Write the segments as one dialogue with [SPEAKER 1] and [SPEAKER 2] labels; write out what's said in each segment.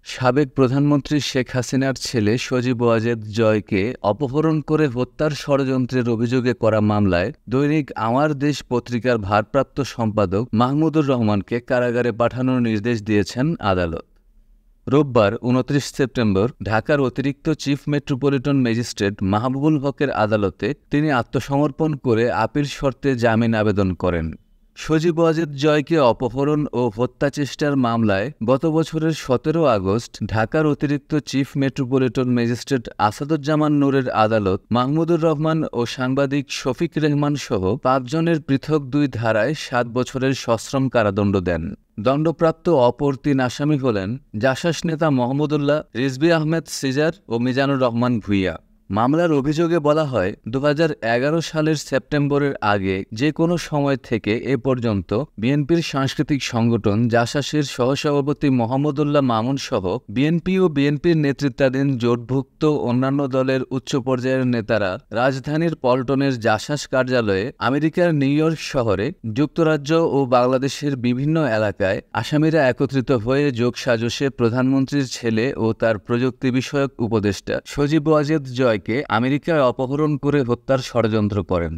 [SPEAKER 1] সাবেক প্রধানমন্ত্রী শেখ হাসিনার ছেলে সজীব ওয়াজেদ জয়কে অপহরণ করে হত্যার ষড়যন্ত্রের অভিযোগে করা মামলায় দৈনিক আমার দেশ পত্রিকার ভারপ্রাপ্ত সম্পাদক মাহমুদুর রহমানকে কারাগারে পাঠানোর নির্দেশ দিয়েছেন আদালত। রোববার ২৯ সেপ্টেম্বর ঢাকার অতিরিক্ত চিফ মেট্রোপলিটন ম্যাজিস্ট্রেট মাহবুবুল হকের আদালতে তিনি আত্মসমর্পণ করে আপিল শর্তে জামিন আবেদন করেন। সজীব ওয়াজেদ জয়কে অপহরণ ও হত্যাচেষ্টার মামলায় গত বছরের ১৭ আগস্ট ঢাকার অতিরিক্ত চিফ মেট্রোপলিটন ম্যাজিস্ট্রেট আসাদুজ্জামান নূরের আদালত মাহমুদুর রহমান ও সাংবাদিক শফিক রেহমান সহ ৫ জনের পৃথক ২ ধারায় ৭ বছরের সশ্রম কারাদণ্ড দেন। দণ্ডপ্রাপ্ত অপর ৩ আসামি হলেন জাসাস নেতা মোহাম্মদুল্লাহ, রিজভী আহমেদ সিজার ও মিজানুর রহমান ভূঁইয়া। মামলার অভিযোগে বলা হয়, ২০১১ সালের সেপ্টেম্বরের আগে যে কোনো সময় থেকে এ পর্যন্ত বিএনপির সাংস্কৃতিক সংগঠন জাসাসের সহসভাপতি মোহাম্মদুল্লাহ মামুন সহ বিএনপি ও বিএনপির নেতৃত্বাধীন জোটভুক্ত অন্যান্য দলের উচ্চ পর্যায়ের নেতারা রাজধানীর পল্টনের জাসাস কার্যালয়ে, আমেরিকার নিউ ইয়র্ক শহরে, যুক্তরাজ্য ও বাংলাদেশের বিভিন্ন এলাকায় আসামিরা একত্রিত হয়ে যোগসাজশে প্রধানমন্ত্রীর ছেলে ও তার প্রযুক্তি বিষয়ক উপদেষ্টা সজীব ওয়াজেদ জয়কে আমেরিকায় অপহরণ করে হত্যার ষড়যন্ত্র করেন।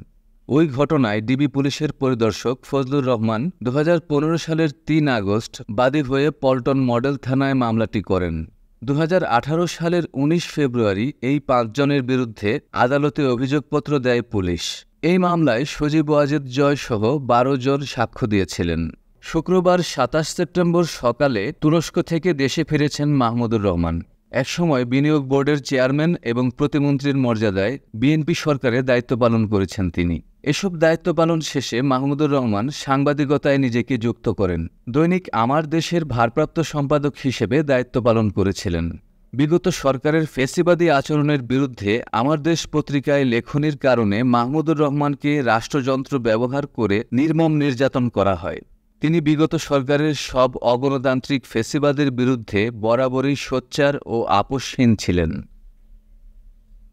[SPEAKER 1] ওই ঘটনায় ডিবি পুলিশের পরিদর্শক ফজলুর রহমান ২০১৫ সালের ৩ আগস্ট বাদী হয়ে পল্টন মডেল থানায় মামলাটি করেন। ২০১৮ সালের ১৯ ফেব্রুয়ারি এই ৫ জনের বিরুদ্ধে আদালতে অভিযোগপত্র দেয় পুলিশ। এই মামলায় সজীব ওয়াজেদ জয় সহ ১২ জন সাক্ষ্য দিয়েছিলেন। শুক্রবার ২৭ সেপ্টেম্বর সকালে তুরস্ক থেকে দেশে ফিরেছেন মাহমুদুর রহমান। একসময় বিনিয়োগ বোর্ডের চেয়ারম্যান এবং প্রতিমন্ত্রীর মর্যাদায় বিএনপি সরকারে দায়িত্ব পালন করেছেন তিনি। এসব দায়িত্ব পালন শেষে মাহমুদুর রহমান সাংবাদিকতায় নিজেকে যুক্ত করেন। দৈনিক আমার দেশের ভারপ্রাপ্ত সম্পাদক হিসেবে দায়িত্ব পালন করেছিলেন। বিগত সরকারের ফ্যাসিবাদী আচরণের বিরুদ্ধে আমার দেশ পত্রিকায় লেখনির কারণে মাহমুদুর রহমানকে রাষ্ট্রযন্ত্র ব্যবহার করে নির্মম নির্যাতন করা হয়। তিনি বিগত সরকারের সব অগণতান্ত্রিক ফ্যাসিবাদের বিরুদ্ধে বরাবরই সোচ্চার ও আপোষহীন ছিলেন।